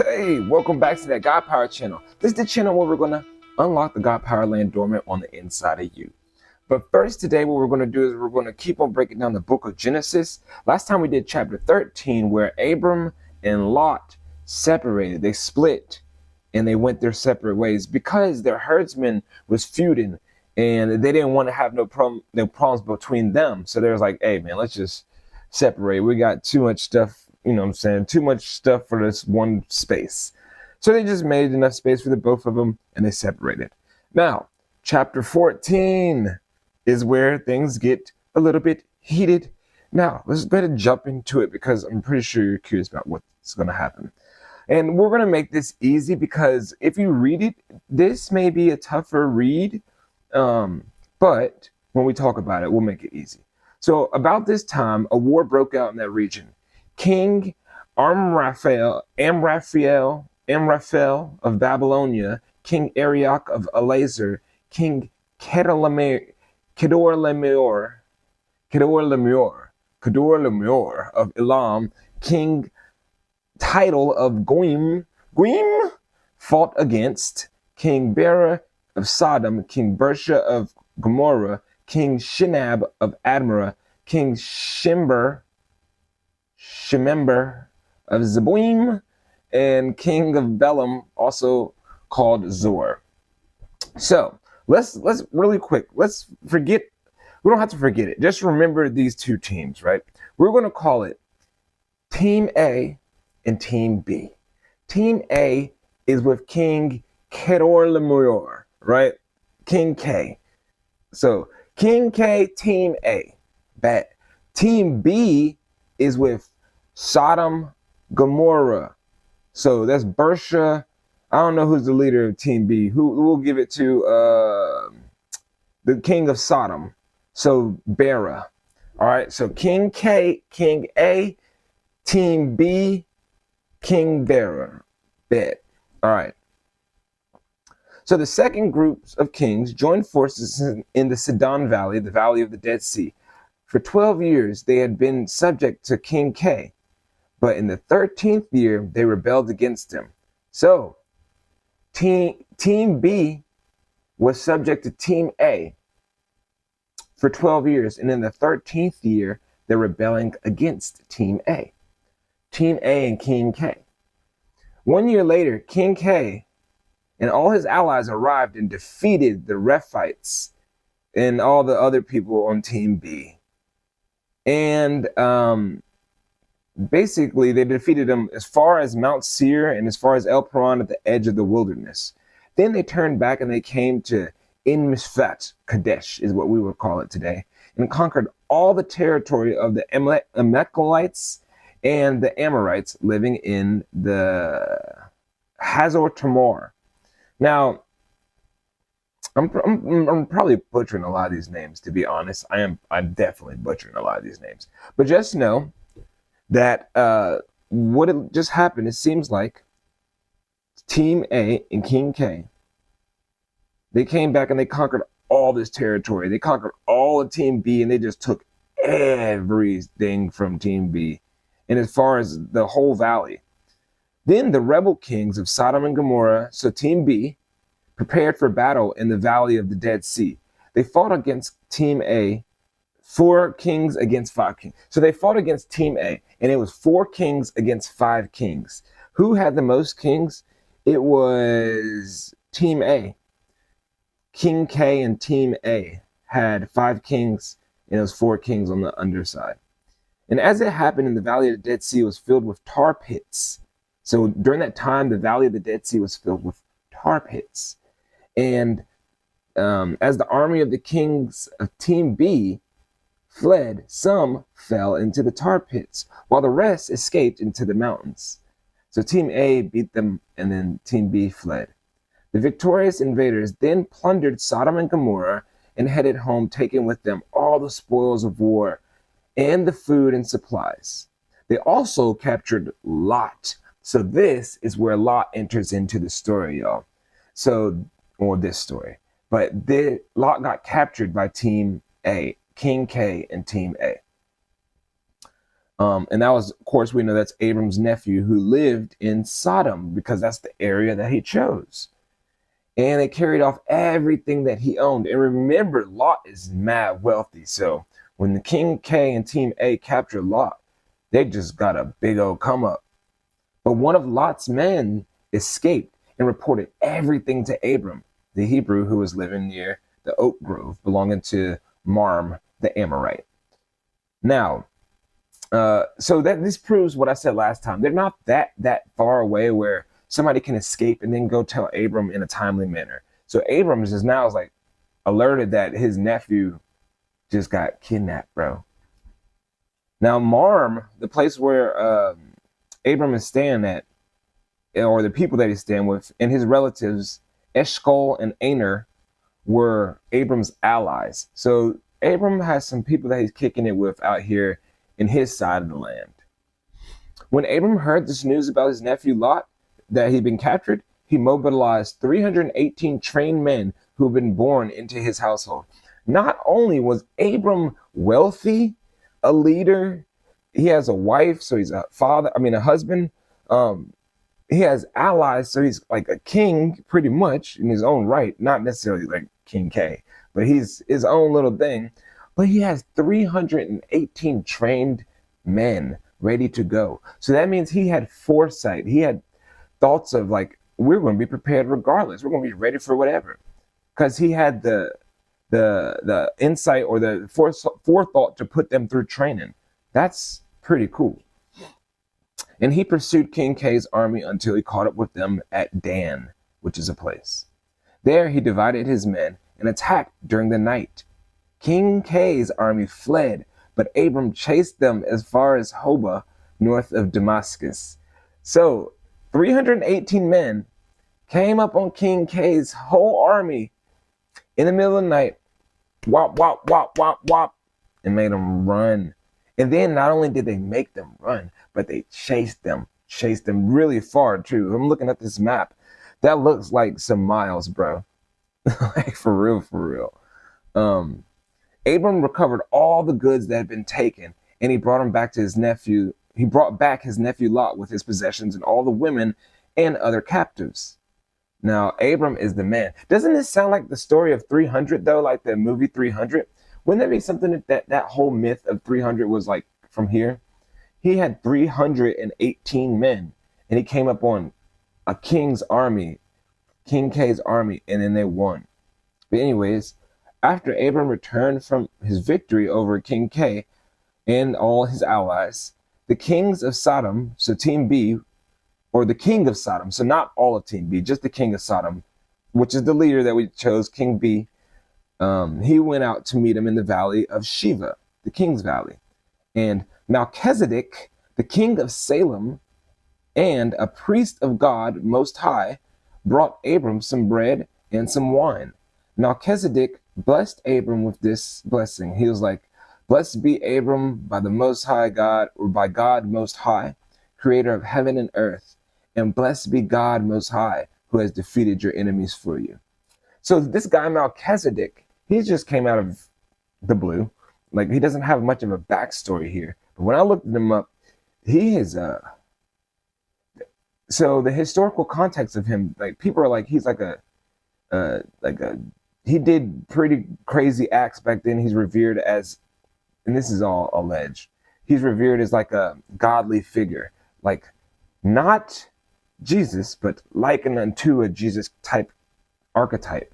Hey, welcome back to that God Power channel. This is the channel where we're going to unlock the God Power land dormant on the inside of you. But first today, what we're going to do is we're going to keep on breaking down the book of Genesis. Last time we did chapter 13, where Abram and Lot separated. They split and they went their separate ways because their herdsman was feuding and they didn't want to have no problems between them. So they was like, hey man, let's just separate. We got too much stuff, you know what I'm saying? Too much stuff for this one space. So they just made enough space for the both of them and they separated. Now, chapter 14 is where things get a little bit heated. Now, let's go ahead and jump into it because I'm pretty sure you're curious about what's going to happen. And we're going to make this easy because if you read it, this may be a tougher read. But when we talk about it, we'll make it easy. So about this time, a war broke out in that region. King Amraphel of Babylonia, King Arioch of Elazar, King Kedorlaomer of Elam, King Tidal of Goim fought against King Bera of Sodom, King Bersha of Gomorrah, King Shinab of Admah, King Shemember of Zeboim, and King of Belaam, also called Zor. So let's really quick. Let's forget. We don't have to forget it. Just remember these two teams, right? We're going to call it Team A and Team B. Team A is with King Kedorlaomer, right? King K. So King K, Team A. Bet. Team B is with Sodom, Gomorrah. So that's Bersha. I don't know who's the leader of Team B. Who we'll give it to the king of Sodom. So Bera. All right. So King K, King A, Team B, King Bera. Bet. All right. So the second groups of kings joined forces in the Sidon Valley, the Valley of the Dead Sea. For 12 years, they had been subject to King K, but in the 13th year, they rebelled against him. So Team B was subject to Team A for 12 years, and in the 13th year, they're rebelling against Team A. Team A and King K. 1 year later, King K and all his allies arrived and defeated the Rephites and all the other people on Team B. And basically, they defeated them as far as Mount Seir and as far as El Paran at the edge of the wilderness. Then they turned back and they came to En Mishpat, Kadesh is what we would call it today, and conquered all the territory of the Amalekites and the Amorites living in the Hazor Tamar. Now, I'm probably butchering a lot of these names, to be honest. I'm definitely butchering a lot of these names. But just know that what it just happened, it seems like Team A and King K, they came back and they conquered all this territory. They conquered all of Team B and they just took everything from Team B. And as far as the whole valley. Then the rebel kings of Sodom and Gomorrah, so Team B, prepared for battle in the Valley of the Dead Sea. They fought against Team A, 4 kings against 5 kings. So they fought against Team A, and it was 4 kings against 5 kings. Who had the most kings? It was Team A. King K and Team A had 5 kings, and it was 4 kings on the underside. And as it happened in the Valley of the Dead Sea was filled with tar pits. So during that time, the Valley of the Dead Sea was filled with tar pits. And as the army of the kings of Team B fled, some fell into the tar pits, while the rest escaped into the mountains. So Team A beat them, and then Team B fled. The victorious invaders then plundered Sodom and Gomorrah and headed home, taking with them all the spoils of war and the food and supplies. They also captured Lot. So this is where Lot enters into the story, y'all. So, or this story. But Lot got captured by Team A, King K and Team A. And that was, of course, we know that's Abram's nephew who lived in Sodom because that's the area that he chose. And they carried off everything that he owned. And remember, Lot is mad wealthy. So when the King K and Team A captured Lot, they just got a big old come up. But one of Lot's men escaped and reported everything to Abram, the Hebrew who was living near the oak grove belonging to Marm, the Amorite. Now, so that this proves what I said last time. They're not that far away where somebody can escape and then go tell Abram in a timely manner. So Abram is now like alerted that his nephew just got kidnapped, bro. Now Marm, the place where Abram is staying at, or the people that he's staying with, and his relatives, Eshcol and Aner, were Abram's allies. So Abram has some people that he's kicking it with out here in his side of the land. When Abram heard this news about his nephew Lot, that he'd been captured, he mobilized 318 trained men who had been born into his household. Not only was Abram wealthy, a leader, he has a wife, so he's a father, a husband. He has allies, so he's like a king pretty much in his own right, not necessarily like King K, but he's his own little thing. But he has 318 trained men ready to go. So that means he had foresight. He had thoughts of like, we're going to be prepared regardless. We're going to be ready for whatever. Because he had the insight or the forethought to put them through training. That's pretty cool. And he pursued King K's army until he caught up with them at Dan, which is a place. There he divided his men and attacked during the night. King K's army fled, but Abram chased them as far as Hobah, north of Damascus. So 318 men came up on King K's whole army in the middle of the night, whop, whop, whop, whop, whop, and made them run. And then not only did they make them run, but they chased them really far too. I'm looking at this map. That looks like some miles, bro. Like for real. Abram recovered all the goods that had been taken, and he brought them back to his nephew. He brought back his nephew Lot with his possessions and all the women and other captives. Now, Abram is the man. Doesn't this sound like the story of 300 though, like the movie 300? Wouldn't that be something that whole myth of 300 was like from here? He had 318 men, and he came up on a king's army, King K's army, and then they won. But anyways, after Abram returned from his victory over King K and all his allies, the kings of Sodom, so Team B, or the king of Sodom, so not all of Team B, just the king of Sodom, which is the leader that we chose, King B, he went out to meet him in the valley of Shiva, the king's valley. And Melchizedek, the king of Salem, and a priest of God Most High, brought Abram some bread and some wine. Melchizedek blessed Abram with this blessing. He was like, "Blessed be Abram by the Most High God, or by God Most High, creator of heaven and earth. And blessed be God Most High, who has defeated your enemies for you." So this guy Melchizedek, he just came out of the blue. Like, he doesn't have much of a backstory here. But when I looked him up, he is so the historical context of him, like, people are like, he's like he did pretty crazy acts back then. He's revered as, and this is all alleged, he's revered as like a godly figure, like not Jesus, but likened unto a Jesus type archetype.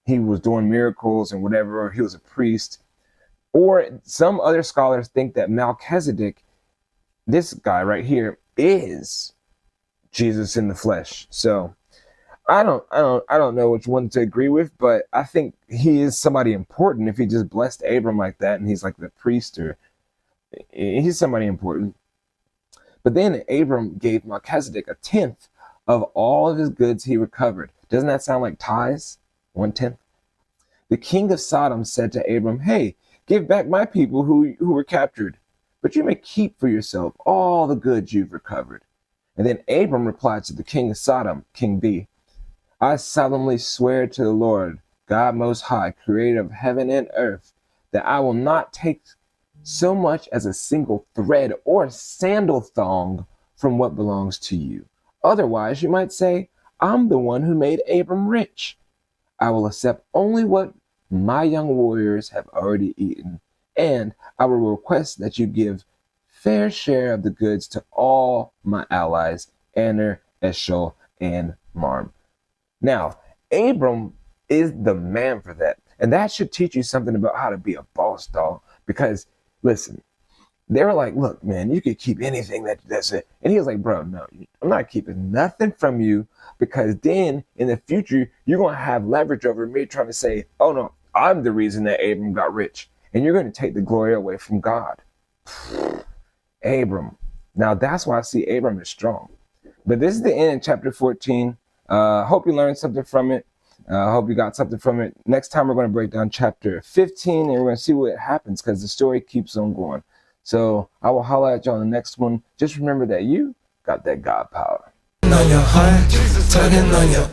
He was doing miracles and whatever. He was a priest. Or some other scholars think that Melchizedek, this guy right here, is Jesus in the flesh. So I don't know which one to agree with, but I think he is somebody important if he just blessed Abram like that and he's like the priest, or he's somebody important. But then Abram gave Melchizedek 1/10 of all of his goods he recovered. Doesn't that sound like tithes? 1/10. The king of Sodom said to Abram, "Hey, give back my people who were captured, but you may keep for yourself all the goods you've recovered." And then Abram replied to the king of Sodom, King B, "I solemnly swear to the Lord, God Most High, creator of heaven and earth, that I will not take so much as a single thread or sandal thong from what belongs to you. Otherwise, you might say, I'm the one who made Abram rich. I will accept only what my young warriors have already eaten, and I will request that you give fair share of the goods to all my allies, Aner, Eshol, and Marm. Now, Abram is the man for that. And that should teach you something about how to be a boss, dog. Because, listen, they were like, look, man, you could keep anything that's it. And he was like, bro, no, I'm not keeping nothing from you, because then in the future, you're going to have leverage over me trying to say, oh, no, I'm the reason that Abram got rich. And you're going to take the glory away from God. Abram. Now, that's why I see Abram is strong. But this is the end of chapter 14. Hope you learned something from it. I hope you got something from it. Next time, we're going to break down chapter 15, and we're going to see what happens, because the story keeps on going. So I will holler at you on the next one. Just remember that you got that God power. On your heart, tugging on your